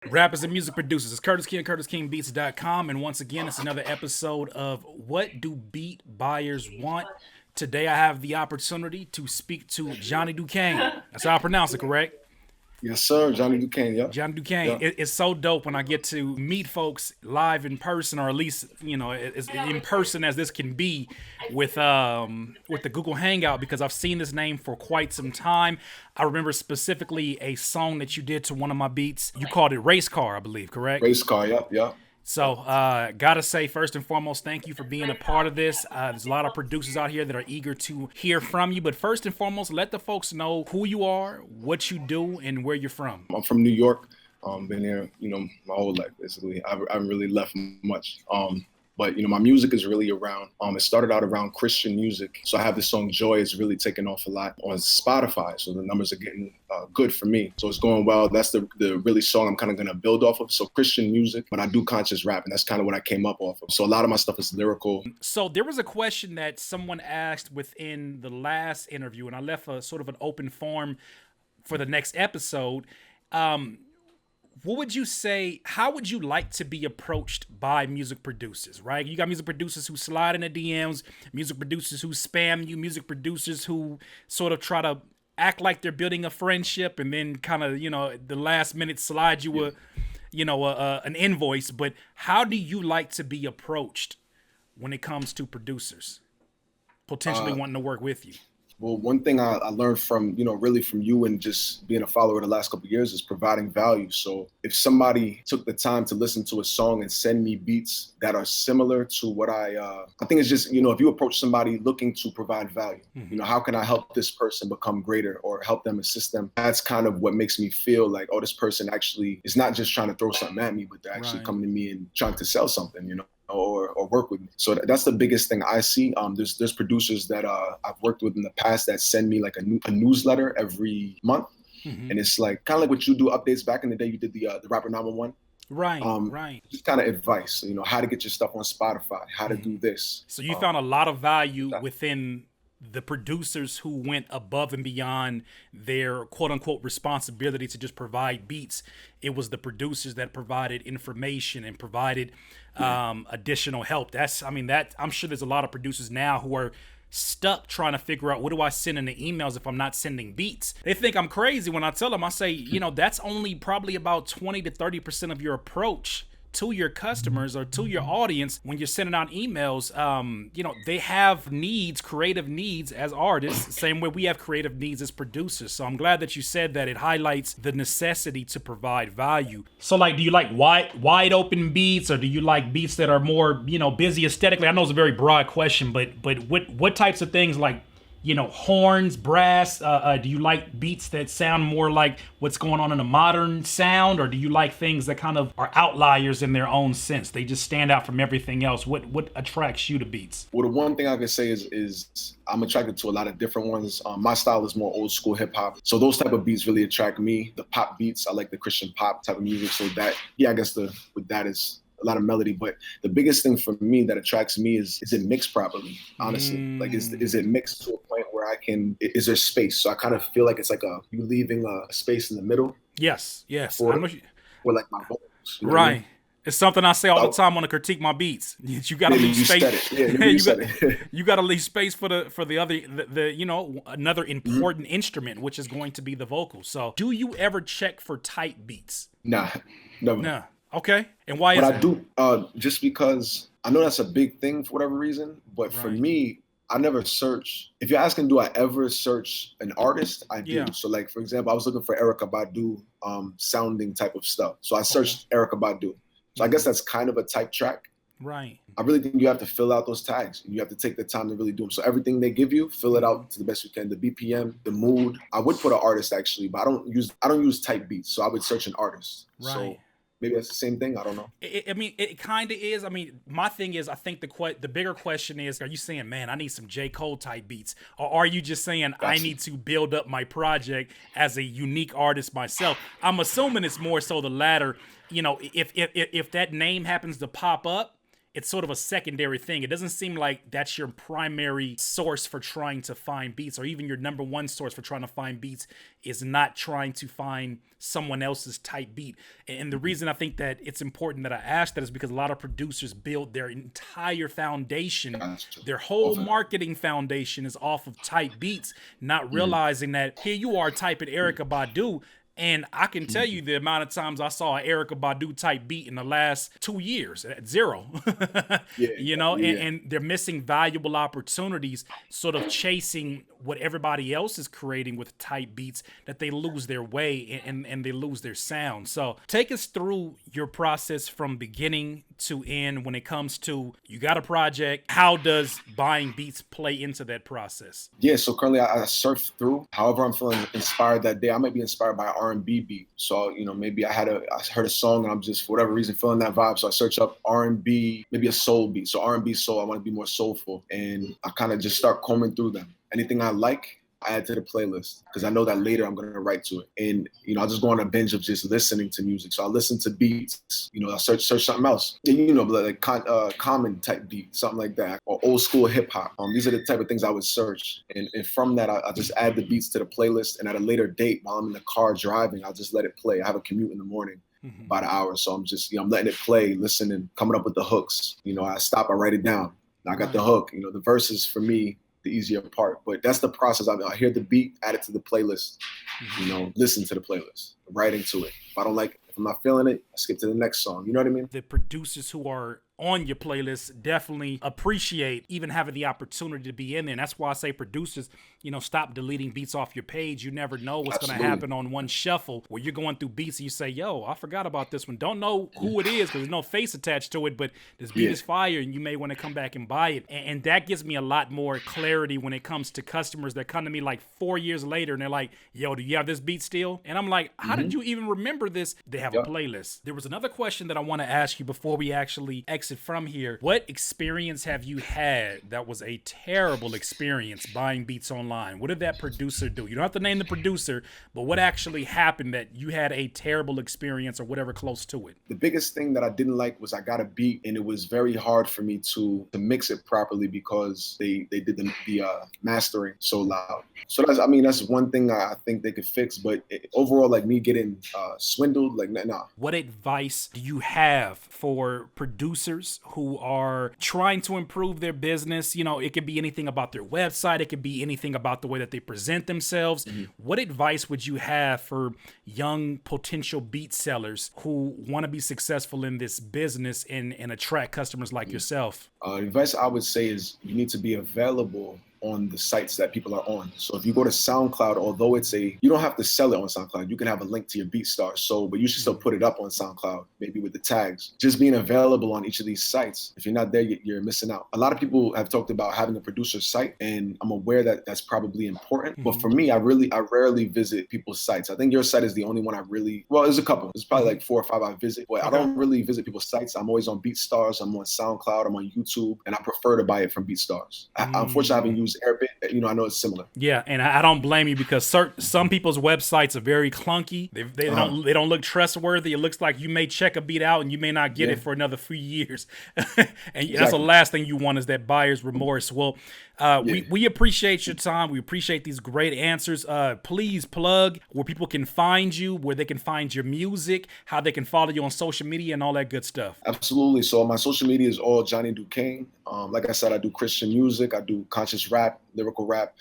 Rappers and music producers. It's Curtis King, CurtisKingBeats.com. And once again, it's another episode of What Do Beat Buyers Want? Today I have the opportunity to speak to Johnny Dukane. That's how I pronounce it, correct? Yes, sir. Johnny Dukane, yeah. Johnny Dukane. Yeah. It's so dope when I get to meet folks live in person, or at least, as in person as this can be with the Google Hangout, because I've seen this name for quite some time. I remember specifically a song that you did to one of my beats. You called it Race Car, I believe, correct? Race car, yeah. So, gotta say, first and foremost, thank you for being a part of this. There's a lot of producers out here that are eager to hear from you. But first and foremost, let the folks know who you are, what you do, and where you're from. I'm from New York. Been here, my whole life, basically. I haven't really left much. But, my music is really around, it started out around Christian music. So I have this song, Joy, is really taking off a lot on Spotify. So the numbers are getting good for me. So it's going well. That's the really song I'm kind of going to build off of. So Christian music, but I do conscious rap, and that's kind of what I came up off of. So a lot of my stuff is lyrical. So there was a question that someone asked within the last interview, and I left a sort of an open form for the next episode. What would you say, how would you like to be approached by music producers, right? You got music producers who slide in the DMs, music producers who spam you, music producers who sort of try to act like they're building a friendship and then kind of, the last minute slide you an invoice. But how do you like to be approached when it comes to producers potentially wanting to work with you? Well, one thing I learned from, really from you and just being a follower the last couple of years is providing value. So if somebody took the time to listen to a song and send me beats that are similar to what I think it's just, if you approach somebody looking to provide value, how can I help this person become greater or help them, assist them? That's kind of what makes me feel like, oh, this person actually is not just trying to throw something at me, but they're actually coming to me and trying to sell something, or work with me. So that's the biggest thing I see. There's producers that I've worked with in the past that send me like a newsletter every month. And it's like kind of like what you do, updates. Back in the day, you did the Rapper 911. Right. Just kind of advice, how to get your stuff on Spotify, how to do this. So you found a lot of value within the producers who went above and beyond their quote unquote responsibility to just provide beats. It was the producers that provided information and provided additional help. I'm sure there's a lot of producers now who are stuck trying to figure out, what do I send in the emails if I'm not sending beats? They think I'm crazy when I tell them, I say, that's only probably about 20 to 30% of your approach to your customers or to your audience. When you're sending out emails, they have needs, creative needs as artists, same way we have creative needs as producers. So I'm glad that you said that. It highlights the necessity to provide value. So like, do you like wide open beats, or do you like beats that are more, busy aesthetically? I know it's a very broad question, but what types of things, like, horns, brass? Do you like beats that sound more like what's going on in a modern sound, or do you like things that kind of are outliers in their own sense? They just stand out from everything else. What attracts you to beats? Well, the one thing I can say is I'm attracted to a lot of different ones. My style is more old school hip hop. So those type of beats really attract me. The pop beats, I like the Christian pop type of music. So that, I guess with that is a lot of melody. But the biggest thing for me that attracts me is it mixed properly, honestly? Like, is it mixed to a point where is there space? So I kind of feel like it's like you leaving a space in the middle. Yes. For like my vocals. Right. It's something I say all the time when I critique my beats. You gotta leave space. You gotta leave space for the other, another important instrument, which is going to be the vocal. So do you ever check for tight beats? Nah, never. Nah. Okay. And why is that? But I do, just because I know that's a big thing for whatever reason. But for me, I never search. If you're asking, do I ever search an artist? I do. Yeah. So like, for example, I was looking for Erykah Badu sounding type of stuff. So I searched Erykah Badu. So I guess that's kind of a type track. Right. I really think you have to fill out those tags. You have to take the time to really do them. So everything they give you, fill it out to the best you can. The BPM, the mood. I would put an artist actually, but I don't use type beats. So I would search an artist. Right. So maybe that's the same thing. I don't know. It kind of is. My thing is, I think the bigger question is, are you saying, man, I need some J. Cole type beats? Or are you just saying, I need to build up my project as a unique artist myself? I'm assuming it's more so the latter. If that name happens to pop up, it's sort of a secondary thing. It doesn't seem like that's your primary source for trying to find beats, or even your number one source for trying to find beats is not trying to find someone else's type beat. And the reason I think that it's important that I ask that is because a lot of producers build their entire foundation, their whole marketing foundation is off of type beats, not realizing that here you are typing Erykah Badu, and I can tell you the amount of times I saw an Erykah Badu type beat in the last 2 years at zero. And they're missing valuable opportunities, sort of chasing what everybody else is creating with type beats, that they lose their way and they lose their sound. So take us through your process from beginning to end when it comes to, you got a project, how does buying beats play into that process? Yeah, so currently I surf through. However I'm feeling inspired that day, I might be inspired by an R&B beat. So, maybe I heard a song and I'm just, for whatever reason, feeling that vibe. So I search up R&B, maybe a soul beat. So R&B soul, I want to be more soulful. And I kind of just start combing through them. Anything I like, I add to the playlist because I know that later I'm going to write to it. And, I'll just go on a binge of just listening to music. So I'll listen to beats, I'll search something else. And, like common type beat, something like that, or old school hip hop. These are the type of things I would search. And from that, I just add the beats to the playlist. And at a later date, while I'm in the car driving, I'll just let it play. I have a commute in the morning. About an hour. So I'm just, I'm letting it play, listening, coming up with the hooks. I stop, I write it down. I got the hook. The verses for me, the easier part, but that's the process. I hear the beat, add it to the playlist, listen to the playlist, writing to it. If I don't like it, if I'm not feeling it, I skip to the next song. You know what I mean? The producers who are on your playlist definitely appreciate even having the opportunity to be in there. And that's why I say producers, stop deleting beats off your page. You never know what's going to happen on one shuffle where you're going through beats and you say, yo, I forgot about this one. Don't know who it is because there's no face attached to it, but this beat is fire and you may want to come back and buy it. And that gives me a lot more clarity when it comes to customers that come to me like 4 years later and they're like, yo, do you have this beat still? And I'm like, how did you even remember this? They have a playlist. There was another question that I want to ask you before we actually exit from here. What experience have you had that was a terrible experience buying beats online? What did that producer do? You don't have to name the producer, but what actually happened that you had a terrible experience or whatever close to it? The biggest thing that I didn't like was I got a beat and it was very hard for me to mix it properly because they did the mastering so loud. So that's one thing I think they could fix, but overall, like me getting swindled, like nah. What advice do you have for producers who are trying to improve their business? It could be anything about their website. It could be anything about the way that they present themselves. What advice would you have for young potential beat sellers who want to be successful in this business and attract customers like yourself? Advice I would say is you need to be available on the sites that people are on. So if you go to SoundCloud, although you don't have to sell it on SoundCloud, you can have a link to your BeatStars. But you should still put it up on SoundCloud, maybe with the tags. Just being available on each of these sites. If you're not there, you're missing out. A lot of people have talked about having a producer site, and I'm aware that that's probably important. But for me, I rarely visit people's sites. I think your site is the only one there's a couple. There's probably like 4 or 5 I visit, but I don't really visit people's sites. I'm always on BeatStars. I'm on SoundCloud. I'm on YouTube, and I prefer to buy it from BeatStars. Unfortunately, I haven't used Airbit. I know it's similar. Yeah, and I don't blame you because some people's websites are very clunky. They don't look trustworthy. It looks like you may check a beat out and you may not get it for another few years. And that's the last thing you want is that buyer's remorse. Well, we appreciate your time. We appreciate these great answers. Please plug where people can find you, where they can find your music, how they can follow you on social media and all that good stuff. Absolutely. So my social media is all Johnny Dukane. Like I said, I do Christian music. I do conscious rap, lyrical rap.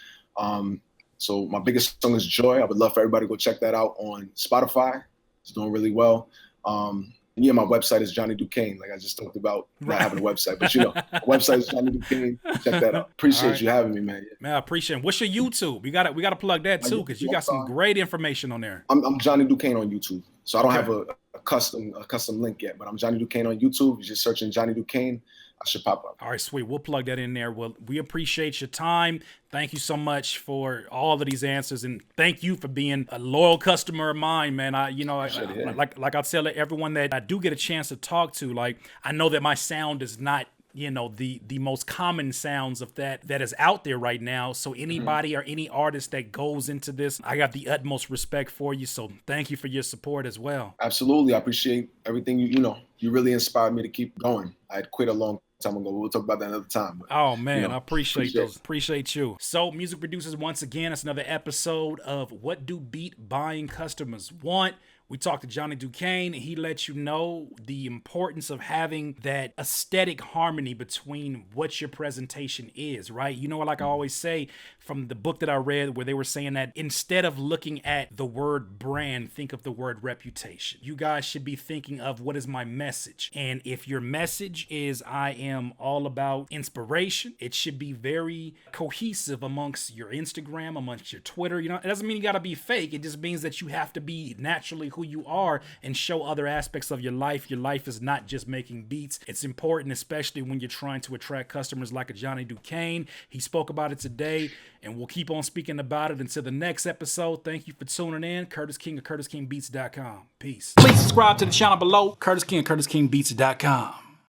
So my biggest song is Joy. I would love for everybody to go check that out on Spotify. It's doing really well. My website is Johnny Dukane. Like I just talked about not having a website, but my website is Johnny Dukane. Check that out. Appreciate you having me, man. Man, I appreciate it. What's your YouTube? We gotta plug that too, because you got some great information on there. I'm Johnny Dukane on YouTube. So I don't have a custom link yet, but I'm Johnny Dukane on YouTube. You're just searching Johnny Dukane. I should pop up. All right, sweet. We'll plug that in there. Well, we appreciate your time. Thank you so much for all of these answers, and thank you for being a loyal customer of mine, man. Like I tell everyone that I do get a chance to talk to, like I know that my sound is not the most common sounds of that is out there right now. So anybody or any artist that goes into this, I got the utmost respect for you. So thank you for your support as well. Absolutely. I appreciate everything. You really inspired me to keep going. I had quit a long time ago. We'll talk about that another time. But, oh man, I appreciate those. it. Appreciate you. So, music producers, once again, it's another episode of What Do Beat Buying Customers Want? We talked to Johnny Dukane. He let you know the importance of having that aesthetic harmony between what your presentation is, right? You know, like I always say from the book that I read where they were saying that instead of looking at the word brand, think of the word reputation. You guys should be thinking of what is my message. And if your message is I am all about inspiration, it should be very cohesive amongst your Instagram, amongst your Twitter. You know, it doesn't mean you got to be fake. It just means that you have to be naturally who you are and show other aspects of your life. Your life is not just making beats. It's important, especially when you're trying to attract customers like a Johnny Dukane. He spoke about it today, and we'll keep on speaking about it until the next episode. Thank you for tuning in. Curtis King of CurtisKingBeats.com. Peace. Please subscribe to the channel below, Curtis King of CurtisKingBeats.com.